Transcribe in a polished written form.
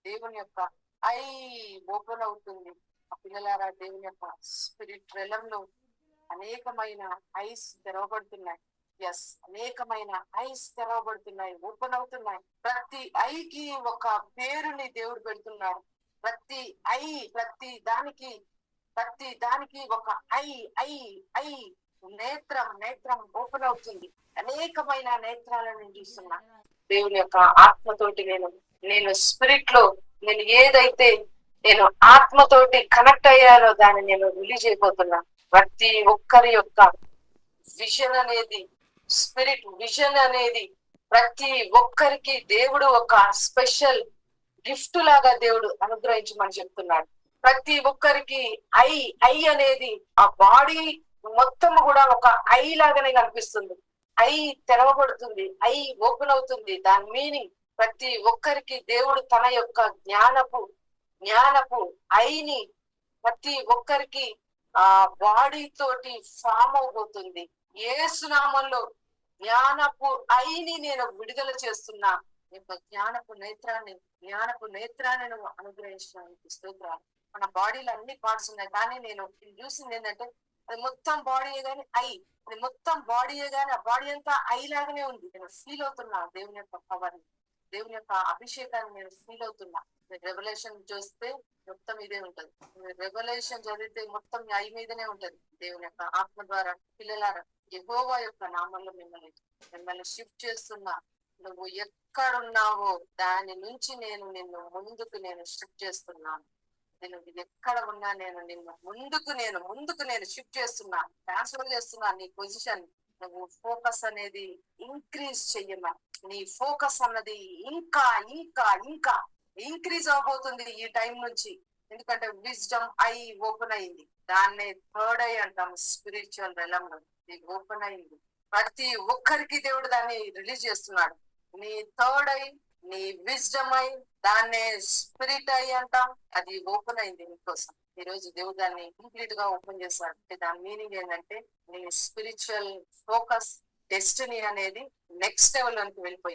దేవుని యొక్క I open అవుతుంది. ఆ పిల్లలారా, దేవుని యొక్క స్పిరిట్ రెలంలో అనేకమైన ఐస్ తెరవబడుతున్నాయి. ఎస్, అనేకమైన ఐస్ తెరవబడుతున్నాయి, ఓపెన్ అవుతున్నాయి. ప్రతి ఐకి ఒక పేరుని దేవుడు పెడుతున్నాడు. ప్రతి ఐ, ప్రతి దానికి ఒక ఐ ఐ ఐ నేత్రం నేత్రం ఓపెన్ అవుతుంది. అనేకమైన నేత్రాలను చూస్తున్నా. దేవుని యొక్క ఆత్మతోటి నేను స్పిరిట్ లో నేను ఏదైతే నేను ఆత్మతోటి కనెక్ట్ అయ్యానో దాన్ని నేను రిలీజ్ అయిపోతున్నా. ప్రతి ఒక్కరి యొక్క విజన్ అనేది, స్పిరిట్ విజన్ అనేది ప్రతి ఒక్కరికి దేవుడు ఒక స్పెషల్ గిఫ్ట్ లాగా దేవుడు అనుగ్రహించమని చెప్తున్నాడు. ప్రతి ఒక్కరికి ఐ ఐ అనేది ఆ బాడీ మొత్తం కూడా ఒక ఐ లాగానే కనిపిస్తుంది. ఐ తెరవబడుతుంది, ఐ ఓపెన్ అవుతుంది. దాని మీనింగ్ ప్రతి ఒక్కరికి దేవుడు తన యొక్క జ్ఞానపు ఐని ప్రతి ఒక్కరికి ఆ బాడీ తోటి ఫామ్ అవబోతుంది. యేసునామంలో జ్ఞానపు ఐని నేను విడుదల చేస్తున్నా. జ్ఞానపు నేత్రాన్ని నువ్వు అనుగ్రహించడానికి స్తోత్రాలు. మన బాడీలో అన్ని పార్ట్స్ ఉన్నాయి, కానీ నేను చూసింది ఏంటంటే అది మొత్తం బాడీయే గాని అది మొత్తం బాడీయే గాని ఆ బాడీ అంతా ఐ లాగానే ఉంది. నేను ఫీల్ అవుతున్నా దేవుని యొక్క పవర్, దేవుని యొక్క అభిషేకాన్ని నేను ఫీల్ అవుతున్నా. రెవల్యూషన్ చూస్తే మొత్తం ఇదే ఉంటది. రెవల్యూషన్ చదివితే మొత్తం ఐ మీదనే ఉంటది. దేవుని యొక్క ఆత్మ ద్వారా పిల్లలారా, యెహోవా యొక్క నామంలో మిమ్మల్ని షిఫ్ట్ చేస్తున్నా. నువ్వు ఎక్కడున్నావో దాని నుంచి నేను నిన్ను షిఫ్ట్ చేస్తున్నాను. నేను ఎక్కడ ఉన్నా నిన్ను ముందుకు నేను షిఫ్ట్ చేస్తున్నా, ట్రాన్స్ఫర్ చేస్తున్నా. నీ పొజిషన్ నువ్వు ఫోకస్ అనేది ఇంక్రీజ్ చెయ్యమా. నీ ఫోకస్ అన్నది ఇంకా ఇంకా ఇంకా ఇంక్రీజ్ అవబోతుంది ఈ టైం నుంచి. ఎందుకంటే విజ్డమ్ ఐ ఓపెన్ అయింది. దాన్నే థర్డ్ ఐ అంటాం. స్పిరిచువల్ రెలంలో ఇది ఓపెన్ అయింది. ప్రతి ఒక్కరికి దేవుడు దాన్ని రిలీజ్ చేస్తున్నాడు. నీ థర్డ్ ఐ, నీ విజ్డమ్ ఐ, దాన్నే స్పిరిట్ ఐ అంటాం. అది ఓపెన్ అయింది నీకోసం. ఈ రోజు దేవుడు దాన్ని కంప్లీట్ గా ఓపెన్ చేస్తాడు. దాని మీనింగ్ ఏంటంటే నీ స్పిరిచువల్ ఫోకస్, డెస్టినీ అనేది నెక్స్ట్ లెవెల్ లోకి వెళ్ళిపోయింది.